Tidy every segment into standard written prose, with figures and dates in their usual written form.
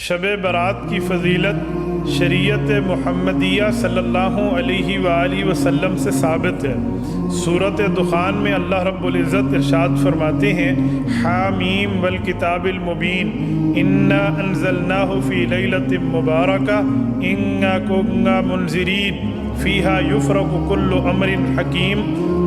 شب برات کی فضیلت شریعت محمدیہ صلی اللہ علیہ وآلہ وسلم سے ثابت ہے۔ سورۃ دخان میں اللہ رب العزت ارشاد فرماتے ہیں، حامیم والکتاب المبین انا انزلناہ فی لیلۃ مبارکہ انا کنا منذرین فیہا یفرق کل امر حکیم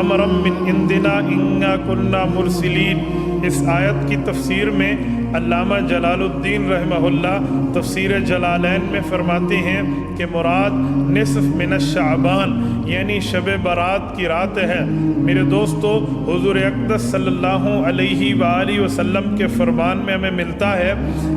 امرا من عندنا انا کنا مرسلین۔ اس آیت کی تفسیر میں علامہ جلال الدین رحمہ اللہ تفسیر جلالین میں فرماتے ہیں کہ مراد نصف من الشعبان یعنی شب برات کی رات ہے۔ میرے دوستو، حضور اقدس صلی اللہ علیہ وآلہ وسلم کے فرمان میں ہمیں ملتا ہے،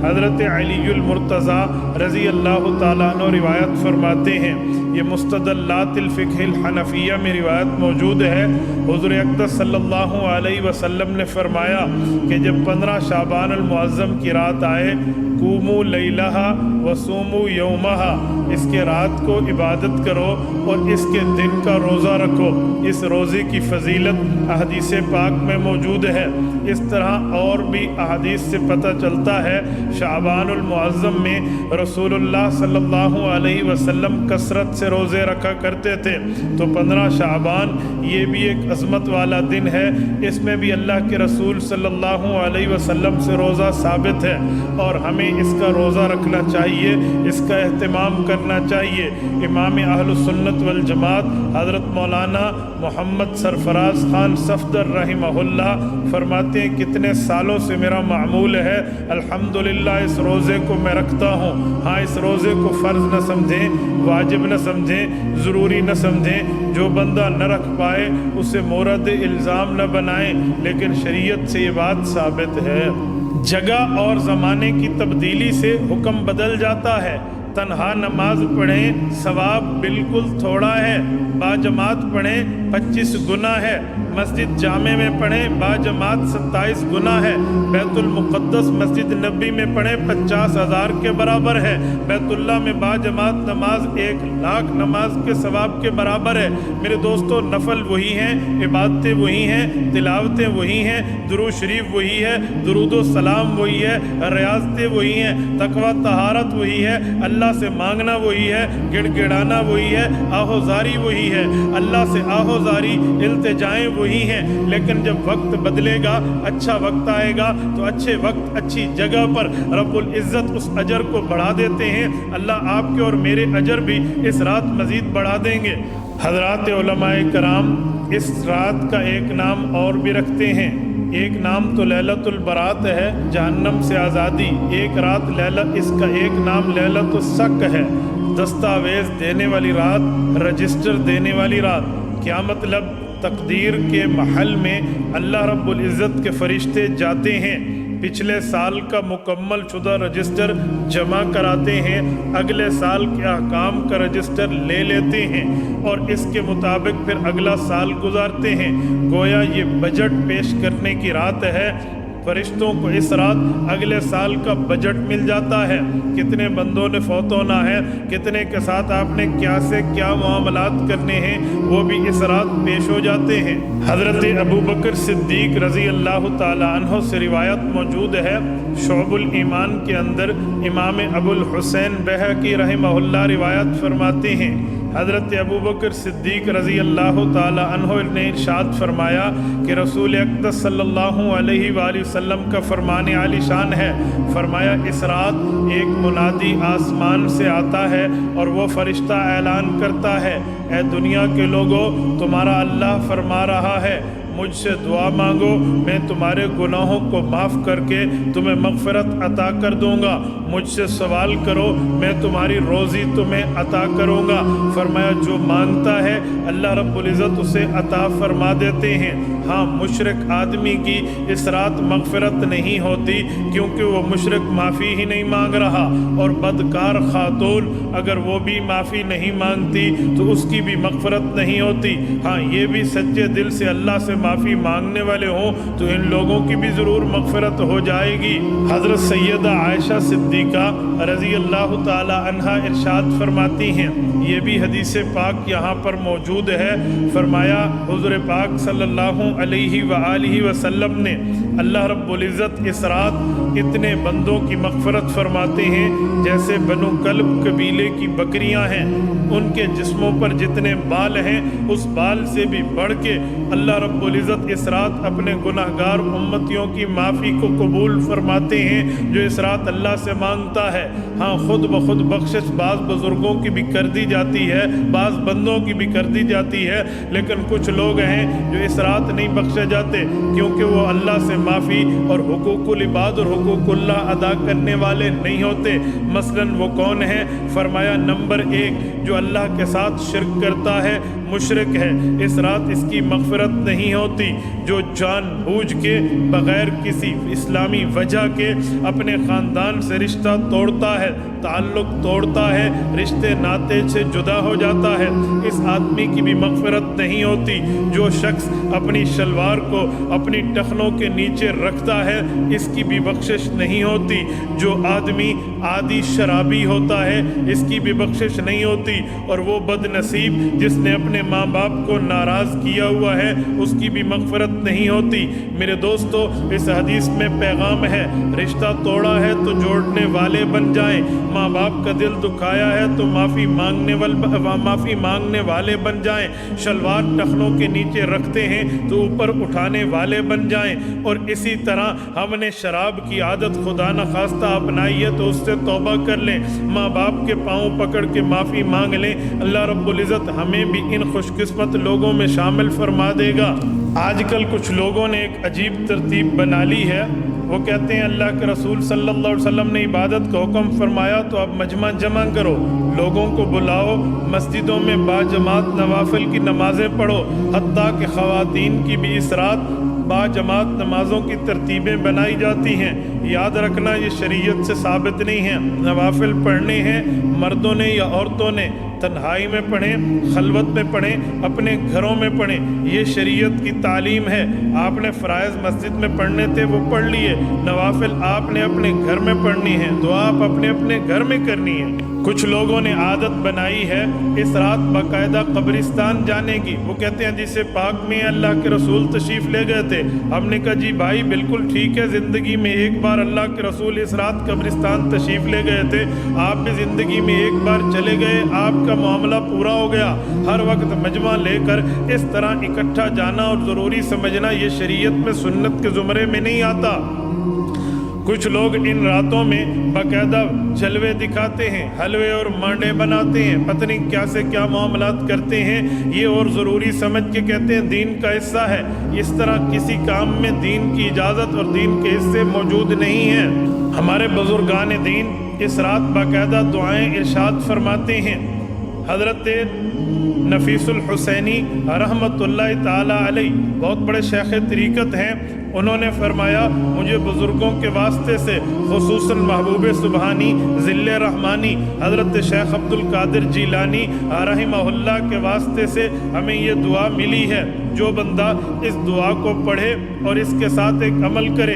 حضرت علی المرتضیٰ رضی اللہ تعالیٰ عنہ روایت فرماتے ہیں، یہ مستدلات الفقہ الحنفیہ میں روایت موجود ہے۔ حضور اقدس صلی اللہ علیہ وسلم نے فرمایا کہ جب 15 شعبان المعظم کی رات آئے، قوموا لیلہا وصوموا یومہا، اس کے رات کو عبادت کرو اور اس کے دن کا روزہ رکھو۔ اس روزے کی فضیلت احادیث پاک میں موجود ہے۔ اس طرح اور بھی احادیث سے پتہ چلتا ہے، شعبان المعظم میں رسول اللہ صلی اللہ علیہ وسلم کثرت سے روزے رکھا کرتے تھے، تو 15 شعبان یہ بھی ایک عظمت والا دن ہے۔ اس میں بھی اللہ کے رسول صلی اللہ علیہ وسلم سے روزہ ثابت ہے اور ہمیں اس کا روزہ رکھنا چاہیے، اس کا اہتمام کرنا چاہیے۔ امام اہل سنت والجماعت حضرت مولانا محمد سرفراز خان صفدر رحمہ اللہ فرماتے ہیں، کتنے سالوں سے میرا معمول ہے، الحمدللہ اس روزے کو میں رکھتا ہوں۔ ہاں، اس روزے کو فرض نہ سمجھیں، واجب نہ سمجھیں، ضروری نہ سمجھیں۔ جو بندہ نہ رکھ پائے اسے مورد الزام نہ بنائیں، لیکن شریعت سے یہ بات ثابت ہے۔ جگہ اور زمانے کی تبدیلی سے حکم بدل جاتا ہے۔ تنہا نماز پڑھیں ثواب بالکل تھوڑا ہے، باجماعت پڑھیں 25 گنا ہے، مسجد جامع میں پڑھیں باجماعت 27 گنا ہے، بیت المقدس مسجد نبی میں پڑھیں 50,000 کے برابر ہے، بیت اللہ میں باجماعت نماز 1,00,000 نماز کے ثواب کے برابر ہے۔ میرے دوستو، نفل وہی ہیں، عبادتیں وہی ہیں، تلاوتیں وہی ہیں، درود شریف وہی ہے، درود و سلام وہی ہے، ریاضتیں وہی ہیں، تقوی طہارت وہی ہے، اللہ سے مانگنا وہی ہے، گڑ گڑانا وہی ہے، آہوزاری وہی ہے، اللہ سے آہوزاری التجائیں وہی ہیں۔ لیکن جب وقت بدلے گا، اچھا وقت آئے گا، تو اچھے وقت اچھی جگہ پر رب العزت اس اجر کو بڑھا دیتے ہیں۔ اللہ آپ کے اور میرے اجر بھی اس رات مزید بڑھا دیں گے۔ حضرات علماء کرام اس رات کا ایک نام اور بھی رکھتے ہیں۔ ایک نام تو لیلۃ البرات ہے، جہنم سے آزادی۔ ایک رات اس کا ایک نام لیلۃ السق ہے، دستاویز دینے والی رات، رجسٹر دینے والی رات۔ کیا مطلب؟ تقدیر کے محل میں اللہ رب العزت کے فرشتے جاتے ہیں، پچھلے سال کا مکمل شدہ رجسٹر جمع کراتے ہیں، اگلے سال کے احکام کا رجسٹر لے لیتے ہیں اور اس کے مطابق پھر اگلا سال گزارتے ہیں۔ گویا یہ بجٹ پیش کرنے کی رات ہے۔ فرشتوں کو اس رات اگلے سال کا بجٹ مل جاتا ہے، کتنے بندوں نے فوت ہونا ہے، کتنے کے ساتھ آپ نے کیا سے کیا معاملات کرنے ہیں، وہ بھی اس رات پیش ہو جاتے ہیں۔ حضرت ابوبکر صدیق رضی اللہ تعالی عنہ سے روایت موجود ہے، شعب الایمان کے اندر امام ابو الحسین بہقی رحمہ اللہ روایت فرماتے ہیں، حضرت ابوبکر صدیق رضی اللہ تعالی عنہ نے ارشاد فرمایا کہ رسول اقدس صلی اللہ علیہ وآلہ وسلم کا فرمان عالی شان ہے، فرمایا اس رات ایک منادی آسمان سے آتا ہے اور وہ فرشتہ اعلان کرتا ہے، اے دنیا کے لوگوں، تمہارا اللہ فرما رہا ہے، مجھ سے دعا مانگو، میں تمہارے گناہوں کو معاف کر کے تمہیں مغفرت عطا کر دوں گا، مجھ سے سوال کرو، میں تمہاری روزی تمہیں عطا کروں گا۔ فرمایا جو مانگتا ہے اللہ رب العزت اسے عطا فرما دیتے ہیں۔ ہاں، مشرک آدمی کی اس رات مغفرت نہیں ہوتی، کیونکہ وہ مشرک معافی ہی نہیں مانگ رہا، اور بدکار خاتون اگر وہ بھی معافی نہیں مانگتی تو اس کی بھی مغفرت نہیں ہوتی۔ ہاں، یہ بھی سچے دل سے اللہ سے معافی مانگنے والے ہوں تو ان لوگوں کی بھی ضرور مغفرت ہو جائے گی۔ حضرت سیدہ عائشہ صدیقہ رضی اللہ تعالی عنہا ارشاد فرماتی ہیں، یہ بھی حدیث پاک یہاں پر موجود ہے، فرمایا حضور پاک صلی اللہ علیہ وآلہ وسلم نے اللہ رب العزت اس رات اتنے بندوں کی مغفرت فرماتے ہیں جیسے بنو کلب قبیلے کی بکریاں ہیں، ان کے جسموں پر جتنے بال ہیں اس بال سے بھی بڑھ کے اللہ رب العزت اس رات اپنے گناہگار امتیوں کی معافی کو قبول فرماتے ہیں جو اس رات اللہ سے مانگتا ہے۔ ہاں خود بخود بخشش بعض بزرگوں کی بھی کر دی جاتی ہے، بعض بندوں کی بھی کر دی جاتی ہے، لیکن کچھ لوگ ہیں جو اس رات نہیں بخشے جاتے کیونکہ وہ اللہ سے معافی اور حقوق العباد اور حقوق اللہ ادا کرنے والے نہیں ہوتے۔ مثلاً وہ کون ہیں؟ فرمایا نمبر 1 جو اللہ کے ساتھ شرک کرتا ہے، مشرک ہے، اس رات اس کی مغفرت نہیں ہوتی۔ جو جان بوجھ کے بغیر کسی اسلامی وجہ کے اپنے خاندان سے رشتہ توڑتا ہے، تعلق توڑتا ہے، رشتے ناتے سے جدا ہو جاتا ہے، اس آدمی کی بھی مغفرت نہیں ہوتی۔ جو شخص اپنی شلوار کو اپنی ٹخنوں کے نیچے رکھتا ہے اس کی بھی بخشش نہیں ہوتی۔ جو آدمی عادی شرابی ہوتا ہے اس کی بھی بخشش نہیں ہوتی، اور وہ بد نصیب جس نے اپنے ماں باپ کو ناراض کیا ہوا ہے اس کی بھی مغفرت نہیں ہوتی۔ میرے دوستو اس حدیث میں پیغام ہے، رشتہ توڑا ہے تو جوڑنے والے بن جائیں، ماں باپ کا دل دکھایا ہے تو معافی مانگنے والے بن جائیں، شلوار ٹخنوں کے نیچے رکھتے ہیں تو اوپر اٹھانے والے بن جائیں، اور اسی طرح ہم نے شراب کی عادت خدا نخواستہ اپنائی ہے تو اس سے توبہ کر لیں، ماں باپ کے پاؤں پکڑ کے معافی مانگ لیں، اللہ رب العزت ہمیں بھی ان خوش قسمت لوگوں میں شامل فرما دے گا۔ آج کل کچھ لوگوں نے ایک عجیب ترتیب بنا لی ہے، وہ کہتے ہیں اللہ کے رسول صلی اللہ علیہ وسلم نے عبادت کا حکم فرمایا تو اب مجمع جمع کرو، لوگوں کو بلاؤ، مسجدوں میں باجماعت نوافل کی نمازیں پڑھو، حتیٰ کہ خواتین کی بھی اس رات باجماعت نمازوں کی ترتیبیں بنائی جاتی ہیں۔ یاد رکھنا یہ شریعت سے ثابت نہیں ہے، نوافل پڑھنے ہیں مردوں نے یا عورتوں نے، تنہائی میں پڑھیں، خلوت میں پڑھیں، اپنے گھروں میں پڑھیں، یہ شریعت کی تعلیم ہے۔ آپ نے فرائض مسجد میں پڑھنے تھے وہ پڑھ لیے، نوافل آپ نے اپنے گھر میں پڑھنی ہے، دعا آپ اپنے اپنے گھر میں کرنی ہے۔ کچھ لوگوں نے عادت بنائی ہے اس رات باقاعدہ قبرستان جانے کی، وہ کہتے ہیں جسے پاک میں اللہ کے رسول تشریف لے گئے تھے۔ ہم نے کہا جی بھائی بالکل ٹھیک ہے، زندگی میں ایک بار اللہ کے رسول اس رات قبرستان تشریف لے گئے تھے، آپ بھی زندگی میں ایک بار چلے گئے، آپ کا معاملہ پورا ہو گیا۔ ہر وقت مجمع لے کر اس طرح اکٹھا جانا اور ضروری سمجھنا یہ شریعت میں سنت کے زمرے میں نہیں آتا۔ کچھ لوگ ان راتوں میں باقاعدہ جلوے دکھاتے ہیں، حلوے اور مانڈے بناتے ہیں، پتہ نہیں کیا سے کیا معاملات کرتے ہیں، یہ اور ضروری سمجھ کے کہتے ہیں دین کا حصہ ہے۔ اس طرح کسی کام میں دین کی اجازت اور دین کے حصے موجود نہیں ہیں۔ ہمارے بزرگان دین اس رات باقاعدہ دعائیں ارشاد فرماتے ہیں۔ حضرت نفیس الحسینی رحمۃ اللہ تعالی علیہ بہت بڑے شیخ طریقت ہیں، انہوں نے فرمایا مجھے بزرگوں کے واسطے سے خصوصاً محبوب سبحانی ذل رحمانی حضرت شیخ عبد القادر جیلانی رحمہ اللہ کے واسطے سے ہمیں یہ دعا ملی ہے، جو بندہ اس دعا کو پڑھے اور اس کے ساتھ ایک عمل کرے،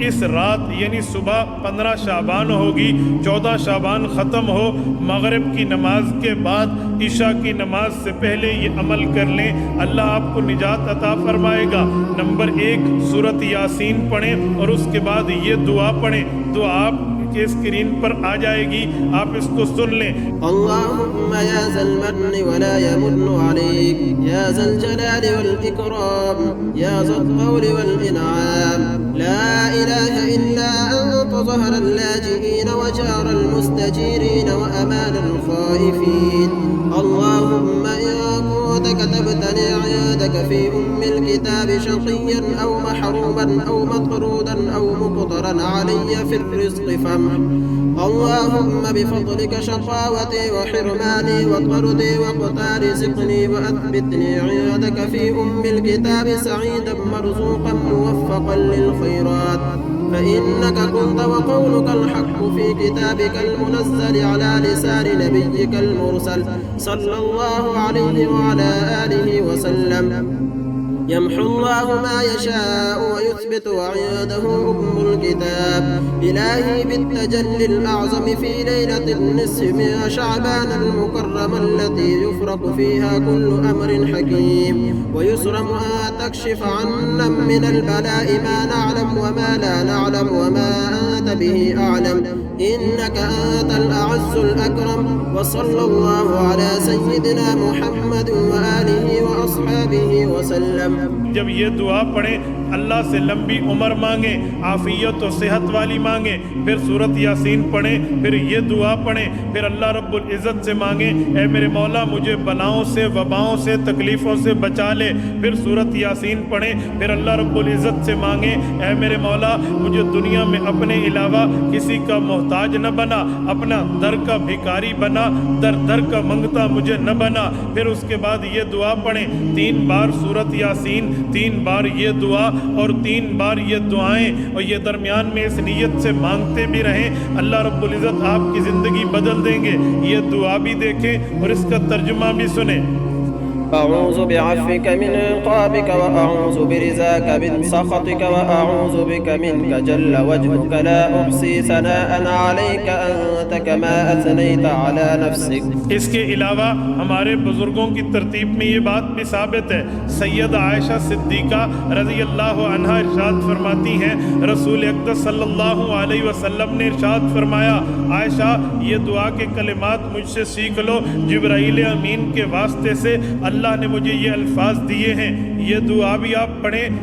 اس رات یعنی صبح 15 شعبان ہوگی، 14 شعبان ختم ہو، مغرب کی نماز کے بعد عشاء کی نماز سے پہلے یہ عمل کر لیں، اللہ آپ کو نجات عطا فرمائے گا۔ نمبر 1 سورۃ یاسین پڑھیں اور اس کے بعد یہ دعا پڑھیں، دعا آپ کے اسکرین پر آ جائے گی، آپ اس کو سن لیں۔ اللہم یا ذا المن ولا یمن علیک، یا ذا الجلال والاکرام، یا ذا الطول والانعام، لا الہ الا انت ظہر اللاجئین وجار المستجیرین وامان الخائفین۔ اللہم ان كنت كتبتني عندك في الكتاب شقيا أو محروما أو مطرودا أو مقترا علي في الرزق فامح اللهم بفضلك شقاوتي وحرماني وطردي وقتال رزقني وأثبتني عندك في الكتاب سعيدا مرزوقا موفقا للخيرات فإنك كنت وقولك الحق في كتابك المنزل على لسان نبيك المرسل صلى الله عليه وعلى آله وسلم۔ يمحو الله ما يشاء ويثبت وعنده أم الكتاب إلهي بالتجلي الأعظم في ليلة النصف من شعبان المكرم التي يفرق فيها كل أمر حكيم ويسرم أن تكشف عنا من البلاء ما نعلم وما لا نعلم وما أنت به أعلم إنك أنت الأعز الأكرم وصلى الله على سيدنا محمد وآله وأصحابه وسلم. جب یہ دعا پڑھیں اللہ سے لمبی عمر مانگیں، عافیت و صحت والی مانگیں، پھر سورت یاسین پڑھیں، پھر یہ دعا پڑھیں، پھر اللہ رب العزت سے مانگیں اے میرے مولا مجھے بلاؤں سے، وباؤں سے، تکلیفوں سے بچا لے، پھر سورت یاسین پڑھیں، پھر اللہ رب العزت سے مانگیں اے میرے مولا مجھے دنیا میں اپنے علاوہ کسی کا محتاج نہ بنا، اپنا در کا بھکاری بنا، در کا منگتا مجھے نہ بنا. پھر اس کے بعد یہ دعا پڑھیں 3 بار سورت یاسین، 3 بار یہ دعا اور 3 بار یہ دعائیں، اور یہ درمیان میں اس نیت سے مانگتے بھی رہیں اللہ رب العزت آپ کی زندگی بدل دیں گے. یہ دعا بھی دیکھیں اور اس کا ترجمہ بھی سنیں. أعوذ بعفوك من عقابك وأعوذ برزاك من سخطك وأعوذ بك منك جل وجهك لا أحصي ثناء عليك أنت كما أثنيت على نفسك. اس کے علاوہ ہمارے بزرگوں کی ترتیب میں یہ بات بھی ثابت ہے. سیدہ عائشہ صدیقہ رضی اللہ عنہا ارشاد فرماتی ہیں رسول اقدس صلی اللہ علیہ وسلم نے ارشاد فرمایا عائشہ یہ دعا کے کلمات مجھ سے سیکھ لو، جبرائیل امین کے واسطے سے اللہ نے مجھے یہ الفاظ دیے ہیں، یہ دعا بھی آپ پڑھیں.